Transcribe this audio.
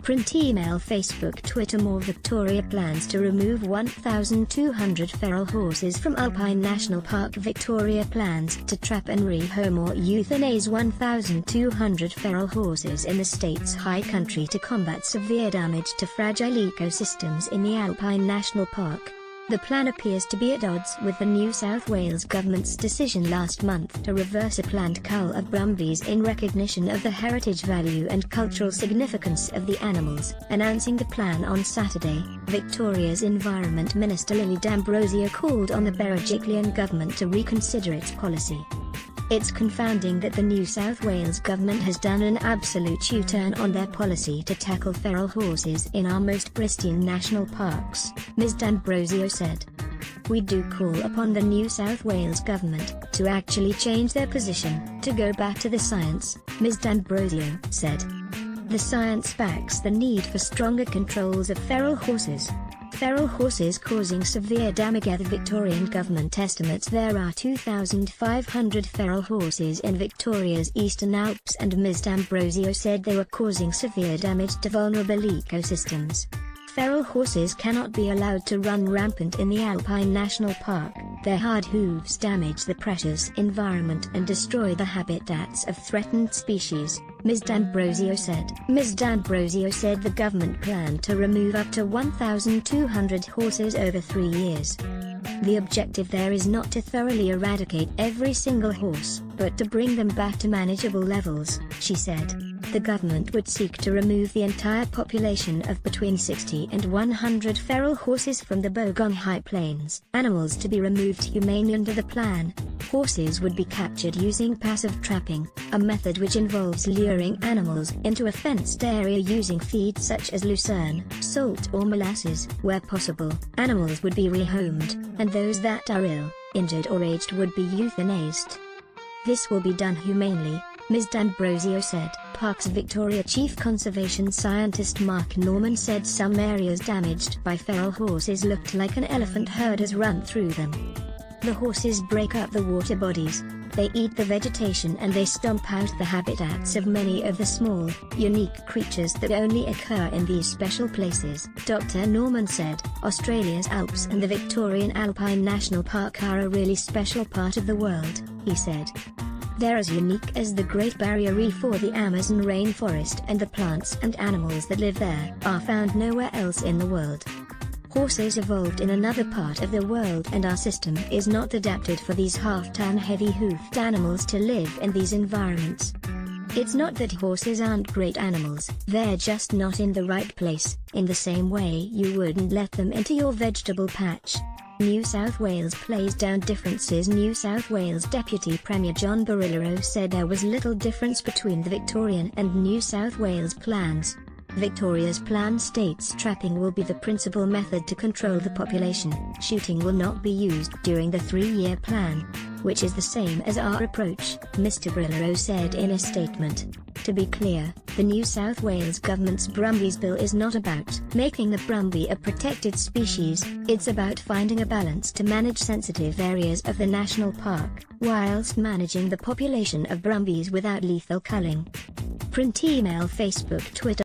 Print email Facebook Twitter More Victoria plans to remove 1,200 feral horses from Alpine National Park. Victoria plans to trap and rehome or euthanize 1,200 feral horses in the state's high country to combat severe damage to fragile ecosystems in the Alpine National Park. The plan appears to be at odds with the New South Wales government's decision last month to reverse a planned cull of brumbies in recognition of the heritage value and cultural significance of the animals. Announcing the plan on Saturday, Victoria's Environment Minister Lily D'Ambrosio called on the Berejiklian government to reconsider its policy. It's confounding that the New South Wales government has done an absolute U-turn on their policy to tackle feral horses in our most pristine national parks, Ms. D'Ambrosio said. We do call upon the New South Wales government to actually change their position, to go back to the science, Ms. D'Ambrosio said. The science backs the need for stronger controls of feral horses. Feral horses causing severe damage. The Victorian government estimates there are 2,500 feral horses in Victoria's Eastern Alps, and Ms. D'Ambrosio said they were causing severe damage to vulnerable ecosystems. Feral horses cannot be allowed to run rampant in the Alpine National Park. Their hard hooves damage the precious environment and destroy the habitats of threatened species, Ms. D'Ambrosio said. Ms. D'Ambrosio said the government planned to remove up to 1,200 horses over 3 years. The objective there is not to thoroughly eradicate every single horse, but to bring them back to manageable levels, she said. The government would seek to remove the entire population of between 60 and 100 feral horses from the Bogong High Plains. Animals to be removed humanely. Under the plan, horses would be captured using passive trapping, a method which involves luring animals into a fenced area using feed such as lucerne, salt or molasses. Where possible, animals would be rehomed, and those that are ill, injured or aged would be euthanized. This will be done humanely, Ms. D'Ambrosio said. Parks Victoria Chief Conservation Scientist Mark Norman said some areas damaged by feral horses looked like an elephant herd has run through them. The horses break up the water bodies, they eat the vegetation, and they stomp out the habitats of many of the small, unique creatures that only occur in these special places. Dr. Norman said, Australia's Alps and the Victorian Alpine National Park are a really special part of the world, he said. They're as unique as the Great Barrier Reef or the Amazon rainforest, and the plants and animals that live there are found nowhere else in the world. Horses evolved in another part of the world, and our system is not adapted for these half-ton heavy-hoofed animals to live in these environments. It's not that horses aren't great animals, they're just not in the right place, in the same way you wouldn't let them into your vegetable patch. New South Wales plays down differences. New South Wales Deputy Premier John Barilaro said there was little difference between the Victorian and New South Wales plans. Victoria's plan states trapping will be the principal method to control the population. Shooting will not be used during the 3-year plan, which is the same as our approach, Mr. Barilaro said in a statement. To be clear, the New South Wales government's Brumbies bill is not about making the Brumbie a protected species, it's about finding a balance to manage sensitive areas of the national park, whilst managing the population of Brumbies without lethal culling. Print email Facebook Twitter